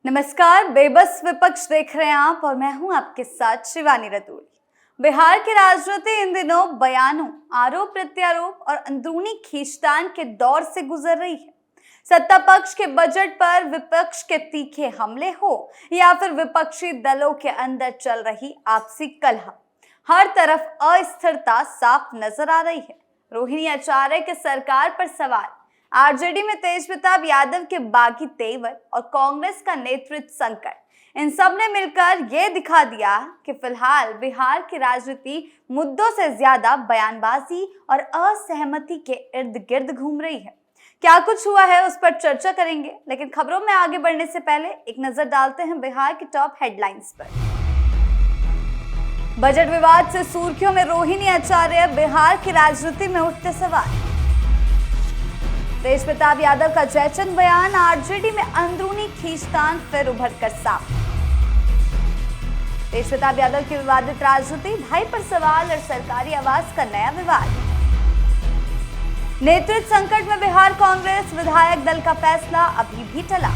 नमस्कार, बेबस विपक्ष देख रहे हैं आप और मैं हूं आपके साथ शिवानी रतूड़ी। बिहार की राजनीति इन दिनों बयानों, आरोप प्रत्यारोप और अंदरूनी खींचतान के दौर से गुजर रही है। सत्ता पक्ष के बजट पर विपक्ष के तीखे हमले हो या फिर विपक्षी दलों के अंदर चल रही आपसी कलह, हर तरफ अस्थिरता साफ नजर आ रही है। रोहिणी आचार्य के सरकार पर सवाल, आरजेडी में तेज प्रताप यादव के बागी तेवर और कांग्रेस का नेतृत्व संकट, इन सब ने मिलकर यह दिखा दिया कि फिलहाल बिहार की राजनीति मुद्दों से ज्यादा बयानबाजी और असहमति के इर्द गिर्द घूम रही है। क्या कुछ हुआ है उस पर चर्चा करेंगे, लेकिन खबरों में आगे बढ़ने से पहले एक नजर डालते हैं बिहार की टॉप हेडलाइंस पर। बजट विवाद से सुर्खियों में रोहिणी आचार्य, बिहार की राजनीति में उठते सवाल। तेज प्रताप यादव का जयचंद बयान, आरजेडी में अंदरूनी खींचतान फिर उभर कर साफ। तेज प्रताप यादव की विवादित राजनीति, भाई पर सवाल और सरकारी आवास का नया विवाद। नेतृत्व संकट में बिहार कांग्रेस, विधायक दल का फैसला अभी भी टला।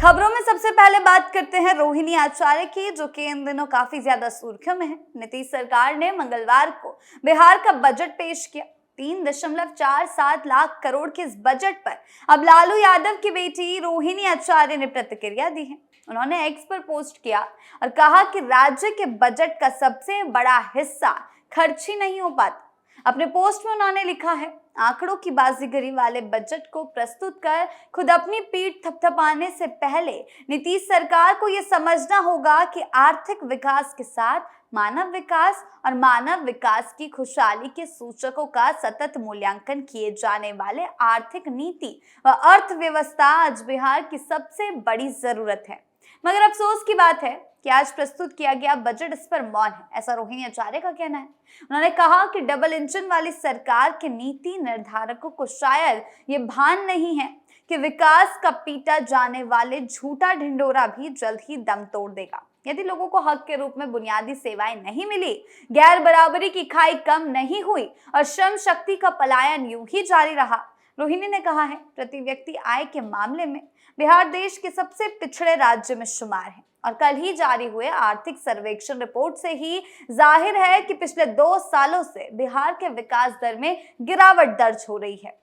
खबरों में सबसे पहले बात करते हैं रोहिणी आचार्य की, जो कि इन दिनों काफी ज्यादा सुर्खियों में है। नीतीश सरकार ने मंगलवार को बिहार का बजट पेश किया। 3.47 लाख करोड़ के इस बजट पर अब लालू यादव की बेटी रोहिणी आचार्य ने प्रतिक्रिया दी है। उन्होंने एक्स पर पोस्ट किया और कहा कि राज्य के बजट का सबसे बड़ा हिस्सा खर्च ही नहीं हो पाता। अपने पोस्ट में उन्होंने लिखा है, आंकड़ों की बाजीगरी वाले बजट को प्रस्तुत कर खुद अपनी पीठ थपथपाने से पहले नीतीश सरकार को यह समझना होगा कि आर्थिक विकास के साथ मानव विकास और मानव विकास की खुशहाली के सूचकों का सतत मूल्यांकन किए जाने वाले आर्थिक नीति व अर्थव्यवस्था आज बिहार की सबसे बड़ी जरूरत है। मगर अफसोस की बात है कि आज प्रस्तुत किया गया बजट इस पर मौन है, ऐसा रोहिणी आचार्य का कहना है। उन्होंने कहा कि डबल इंजन वाली सरकार के नीति निर्धारकों को शायद ये भान नहीं है कि विकास का पीटा जाने वाले झूठा ढिंडोरा भी जल्द ही दम तोड़ देगा। यदि लोगों को हक के रूप में बुनियादी सेवाएं नहीं मिली, गैर बराबरी की खाई कम नहीं हुई और श्रम शक्ति का पलायन यूं ही जारी रहा। रोहिणी ने कहा है, प्रति व्यक्ति आय के मामले में बिहार देश के सबसे पिछड़े राज्य में शुमार है और कल ही जारी हुए आर्थिक सर्वेक्षण रिपोर्ट से ही जाहिर है कि पिछले 2 सालों से बिहार के विकास दर में गिरावट दर्ज हो रही है,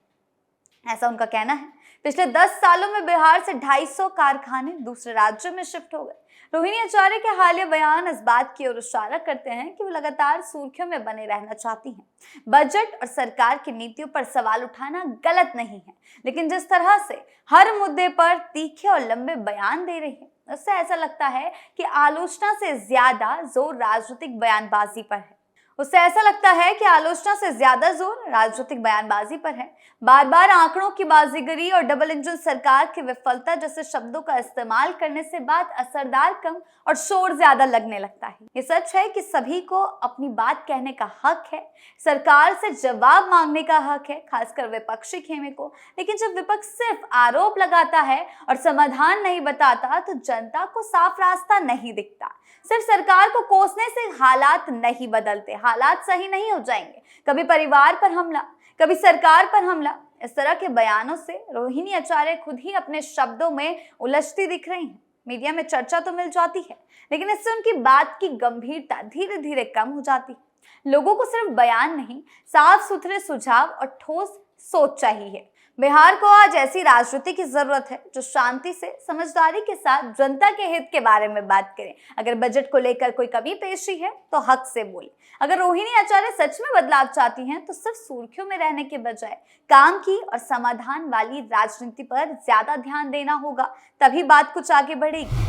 ऐसा उनका कहना है। पिछले 10 सालों में बिहार से 250 कारखाने दूसरे राज्यों में शिफ्ट हो गए। रोहिणी आचार्य के हालिया बयान इस बात की ओर इशारा करते हैं कि वो लगातार सुर्खियों में बने रहना चाहती हैं। बजट और सरकार की नीतियों पर सवाल उठाना गलत नहीं है, लेकिन जिस तरह से हर मुद्दे पर तीखे और लंबे बयान दे रही है, उससे ऐसा लगता है कि आलोचना से ज्यादा जोर राजनीतिक बयानबाजी पर है। राजनीतिक बयानबाजी पर है। बार बार आंकड़ों की बाजीगरी और डबल इंजन सरकार की विफलता जैसे शब्दों का इस्तेमाल करने से बात असरदार कम और शोर ज्यादा लगने लगता है। ये सच है कि सभी को अपनी बात कहने का हक है, सरकार से जवाब मांगने का हक है, खासकर विपक्षी खेमे को। लेकिन जब विपक्ष सिर्फ आरोप लगाता है और समाधान नहीं बताता, तो जनता को साफ रास्ता नहीं दिखता। सिर्फ सरकार को कोसने से हालात नहीं बदलते, हालात सही नहीं हो जाएंगे। कभी परिवार पर हमला, कभी सरकार पर हमला। इस तरह के बयानों से रोहिणी आचार्य खुद ही अपने शब्दों में उलझती दिख रही हैं। मीडिया में चर्चा तो मिल जाती है, लेकिन इससे उनकी बात की गंभीरता धीरे धीरे कम हो जाती है। लोगों को सिर्फ बयान नहीं, साफ सुथरे सुझाव और ठोस सोच चाहिए। बिहार को आज ऐसी राजनीति की जरूरत है जो शांति से, समझदारी के साथ जनता के हित के बारे में बात करे। अगर बजट को लेकर कोई कमी पेशी है तो हक से बोले। अगर रोहिणी आचार्य सच में बदलाव चाहती हैं तो सिर्फ सुर्खियों में रहने के बजाय काम की और समाधान वाली राजनीति पर ज्यादा ध्यान देना होगा, तभी बात कुछ आगे बढ़ेगी।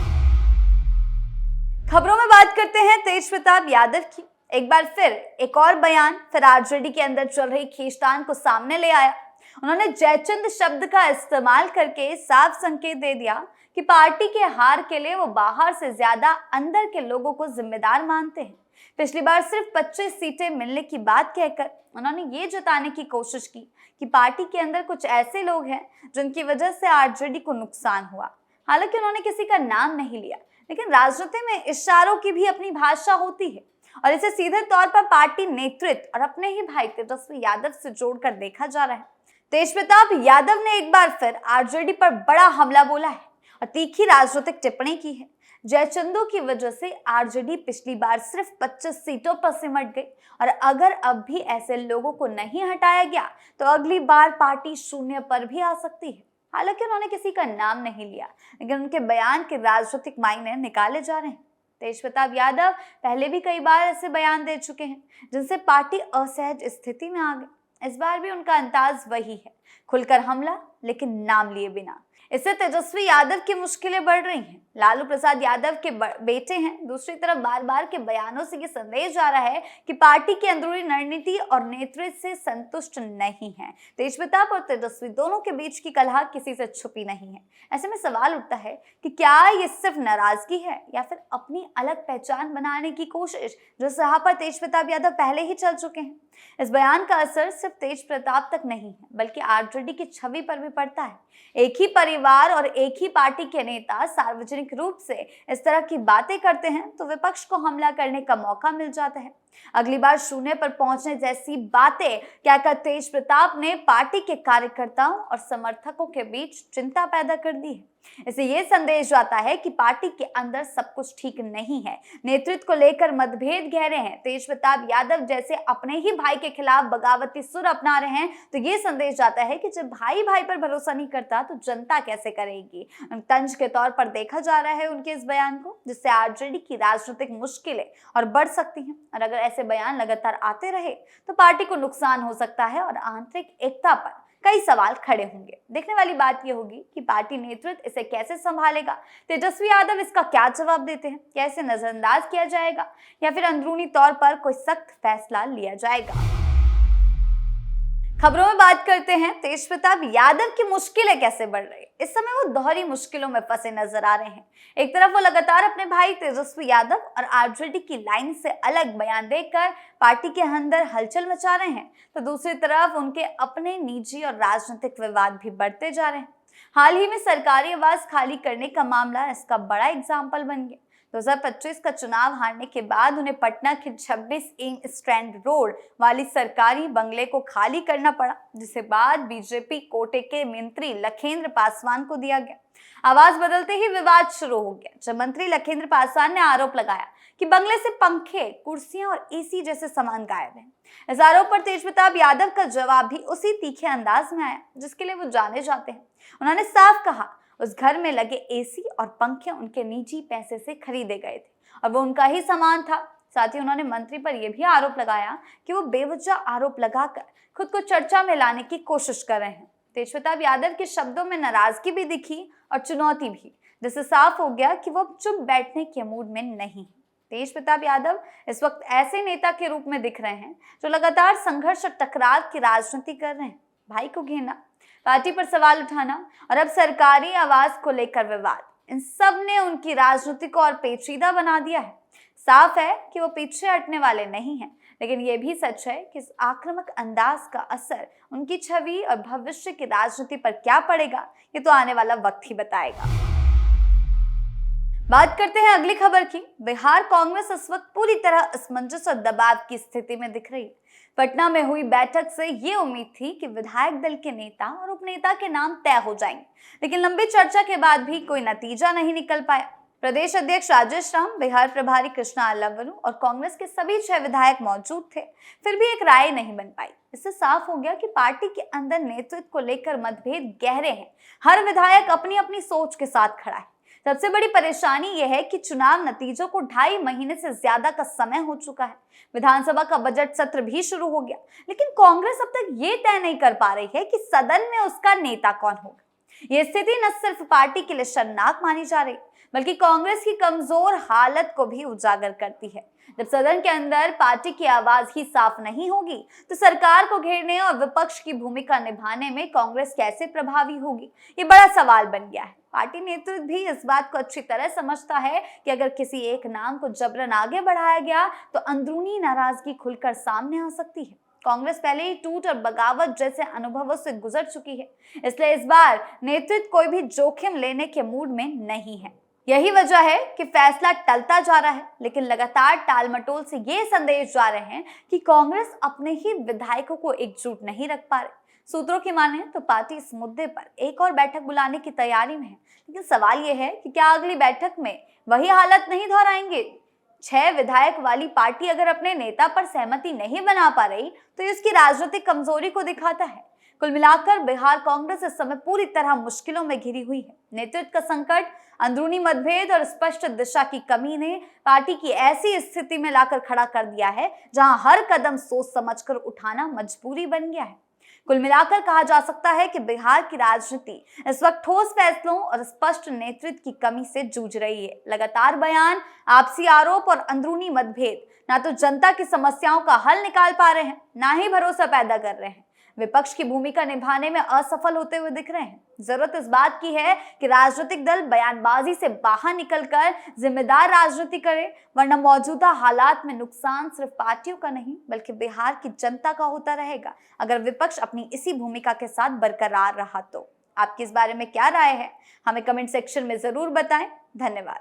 खबरों में बात करते हैं तेज प्रताप यादव की। एक बार फिर एक और बयान फिर आरजेडी के अंदर चल रही खींचतान को सामने ले आया। उन्होंने जयचंद शब्द का इस्तेमाल करके साफ संकेत दे दिया कि पार्टी के हार के लिए वो बाहर से ज्यादा अंदर के लोगों को जिम्मेदार मानते हैं। पिछली बार सिर्फ 25 सीटें मिलने की बात कहकर उन्होंने ये जताने की कोशिश की कि पार्टी के अंदर कुछ ऐसे लोग हैं जिनकी वजह से आरजेडी को नुकसान हुआ। हालांकि उन्होंने किसी का नाम नहीं लिया, लेकिन राजनीति में इशारों की भी अपनी भाषा होती है और इसे सीधे तौर पर पार्टी नेतृत्व और अपने ही भाई तेजस्वी यादव से जोड़कर देखा जा रहा है। तेज प्रताप यादव ने एक बार फिर आरजेडी पर बड़ा हमला बोला है और तीखी राजनीतिक टिप्पणी की है। जयचंदू की वजह से आरजेडी पिछली बार सिर्फ 25 सीटों पर सिमट गई और अगर अब भी ऐसे लोगों को नहीं हटाया गया तो अगली बार पार्टी शून्य पर भी आ सकती है। हालांकि उन्होंने किसी का नाम नहीं लिया, लेकिन उनके बयान के राजनीतिक मायने निकाले जा रहे हैं। तेज प्रताप यादव पहले भी कई बार ऐसे बयान दे चुके हैं जिनसे पार्टी असहज स्थिति में आ गई। इस बार भी उनका अंदाज वही है, खुलकर हमला लेकिन नाम लिए बिना। इससे तेजस्वी यादव की मुश्किलें बढ़ रही हैं। लालू प्रसाद यादव के बेटे हैं। दूसरी तरफ बार बार के बयानों से ये संदेश जा रहा है कि पार्टी की अंदरूनी रणनीति और नेतृत्व से संतुष्ट नहीं है। तेज प्रताप और तेजस्वी दोनों के बीच की कलह किसी से छुपी नहीं है। ऐसे में सवाल उठता है कि क्या ये सिर्फ नाराजगी है या फिर अपनी अलग पहचान बनाने की कोशिश, जो राह पर तेज प्रताप यादव पहले ही चल चुके हैं। इस बयान का असर सिर्फ तेज प्रताप तक नहीं है, बल्कि आरजेडी की छवि पर भी पड़ता है। एक ही परिवार और एक ही पार्टी के नेता सार्वजनिक रूप से इस तरह की बातें करते हैं तो विपक्ष को हमला करने का मौका मिल जाता है। अगली बार शून्य पर पहुंचने जैसी बातें क्या कर तेज प्रताप ने पार्टी के कार्यकर्ताओं और समर्थकों के बीच चिंता पैदा कर दी है। इससे ये संदेश जाता है कि पार्टी के अंदर सब कुछ ठीक नहीं है, नेतृत्व को लेकर मतभेद गहरे हैं। तेज प्रताप यादव जैसे अपने ही भाई के खिलाफ बगावती सुर अपना रहे हैं तो ये संदेश जाता है कि जब भाई भाई पर भरोसा नहीं करता तो जनता कैसे करेगी। तंज के तौर पर देखा जा रहा है उनके इस बयान को, जिससे आरजेडी की राजनीतिक मुश्किलें और बढ़ सकती हैं। और अगर ऐसे बयान लगातार आते रहे तो पार्टी को नुकसान हो सकता है और आंतरिक एकता पर कई सवाल खड़े होंगे। देखने वाली बात यह होगी कि पार्टी नेतृत्व इसे कैसे संभालेगा। तेजस्वी यादव इसका क्या जवाब देते हैं, क्या इसे नजरअंदाज किया जाएगा या फिर अंदरूनी तौर पर कोई सख्त फैसला लिया जाएगा। खबरों में बात करते हैं तेज प्रताप यादव की मुश्किलें कैसे बढ़ रही है। इस समय वो दोहरी मुश्किलों में फंसे नजर आ रहे हैं। एक तरफ वो लगातार अपने भाई तेजस्वी यादव और आरजेडी की लाइन से अलग बयान देकर पार्टी के अंदर हलचल मचा रहे हैं, तो दूसरी तरफ उनके अपने निजी और राजनीतिक विवाद भी बढ़ते जा रहे हैं। हाल ही में सरकारी आवास खाली करने का मामला इसका बड़ा एग्जाम्पल बन गया। 2025 का चुनाव हारने के बाद उन्हें पटना के 26 एम स्ट्रैंड रोड वाली सरकारी बंगले को खाली करना पड़ा, जिसे बाद बीजेपी कोटे के मंत्री लखेंद्र पासवान को दिया गया। आवाज बदलते ही विवाद शुरू हो गया, जब मंत्री लखेंद्र पासवान ने आरोप लगाया कि बंगले से पंखे, कुर्सियां और एसी जैसे सामान गायब हैं। इस आरोप पर तेज प्रताप यादव का जवाब भी उसी तीखे अंदाज में आया जिसके लिए वो जाने जाते हैं। उन्होंने साफ कहा उस घर में लगे एसी और पंखे उनके निजी पैसे से खरीदे गए थे और वो उनका ही सामान था। साथ ही उन्होंने मंत्री पर यह भी आरोप लगाया कि वो बेवजह आरोप लगाकर खुद को चर्चा में लाने की कोशिश कर रहे हैं। तेज प्रताप यादव के शब्दों में नाराजगी भी दिखी और चुनौती भी, जिससे साफ हो गया कि वो अब चुप बैठने के मूड में नहीं है। तेज प्रताप यादव इस वक्त ऐसे नेता के रूप में दिख रहे हैं जो लगातार संघर्ष और टकराव की राजनीति कर रहे हैं। भाई को घेरना, पार्टी पर सवाल उठाना और अब सरकारी आवास को लेकर विवाद, इन सब ने उनकी राजनीति को और पेचीदा बना दिया है। साफ है कि वो पीछे हटने वाले नहीं हैं, लेकिन ये भी सच है कि इस आक्रामक अंदाज का असर उनकी छवि और भविष्य की राजनीति पर क्या पड़ेगा, ये तो आने वाला वक्त ही बताएगा। बात करते हैं अगली खबर की। बिहार कांग्रेस इस वक्त पूरी तरह असमंजस और दबाव की स्थिति में दिख रही है। पटना में हुई बैठक से ये उम्मीद थी कि विधायक दल के नेता और उपनेता के नाम तय हो जाएंगे, लेकिन लंबी चर्चा के बाद भी कोई नतीजा नहीं निकल पाया। प्रदेश अध्यक्ष राजेश राम, बिहार प्रभारी कृष्णा अल्लावरू और कांग्रेस के सभी 6 विधायक मौजूद थे, फिर भी एक राय नहीं बन पाई। इससे साफ हो गया कि पार्टी के अंदर नेतृत्व को लेकर मतभेद गहरे हैं। हर विधायक अपनी अपनी सोच के साथ खड़ा है। सबसे बड़ी परेशानी यह है कि चुनाव नतीजों को 2.5 महीने से ज्यादा का समय हो चुका है। विधानसभा का बजट सत्र भी शुरू हो गया, लेकिन कांग्रेस अब तक ये तय नहीं कर पा रही है कि सदन में उसका नेता कौन होगा। ये स्थिति न सिर्फ पार्टी के लिए शर्मनाक मानी जा रही, बल्कि कांग्रेस की कमजोर हालत को भी उजागर करती है। जब सदन के अंदर पार्टी की आवाज ही साफ नहीं होगी तो सरकार को घेरने और विपक्ष की भूमिका निभाने में कांग्रेस कैसे प्रभावी होगी, ये बड़ा सवाल बन गया है। पार्टी नेतृत्व भी इस बात को अच्छी तरह समझता है कि अगर किसी एक नाम को जबरन आगे बढ़ाया गया तो अंदरूनी नाराजगी खुलकर सामने आ सकती है। कांग्रेस पहले ही टूट और बगावत जैसे अनुभवों से गुजर चुकी है, इसलिए इस बार नेतृत्व कोई भी जोखिम लेने के मूड में नहीं है। यही वजह है कि फैसला टलता जा रहा है, लेकिन लगातार टालमटोल से ये संदेश जा रहे हैं कि कांग्रेस अपने ही विधायकों को एकजुट नहीं रख पा रही। सूत्रों की माने तो पार्टी इस मुद्दे पर एक और बैठक बुलाने की तैयारी में है, लेकिन सवाल यह है कि क्या अगली बैठक में वही हालत नहीं दोहराएंगे। 6 विधायक वाली पार्टी अगर अपने नेता पर सहमति नहीं बना पा रही तो ये उसकी राजनीतिक कमजोरी को दिखाता है। कुल मिलाकर बिहार कांग्रेस इस समय पूरी तरह मुश्किलों में घिरी हुई है। नेतृत्व का संकट, अंदरूनी मतभेद और स्पष्ट दिशा की कमी ने पार्टी की ऐसी स्थिति में लाकर खड़ा कर दिया है जहां हर कदम सोच समझकर उठाना मजबूरी बन गया है। कुल मिलाकर कहा जा सकता है कि बिहार की राजनीति इस वक्त ठोस फैसलों और स्पष्ट नेतृत्व की कमी से जूझ रही है। लगातार बयान, आपसी आरोप और अंदरूनी मतभेद ना तो जनता की समस्याओं का हल निकाल पा रहे हैं, ना ही भरोसा पैदा कर रहे हैं। विपक्ष की भूमिका निभाने में असफल होते हुए दिख रहे हैं। जरूरत इस बात की है कि राजनीतिक दल बयानबाजी से बाहर निकलकर जिम्मेदार राजनीति करे, वरना मौजूदा हालात में नुकसान सिर्फ पार्टियों का नहीं बल्कि बिहार की जनता का होता रहेगा अगर विपक्ष अपनी इसी भूमिका के साथ बरकरार रहा तो। आपकी इस बारे में क्या राय है, हमें कमेंट सेक्शन में जरूर बताएं। धन्यवाद।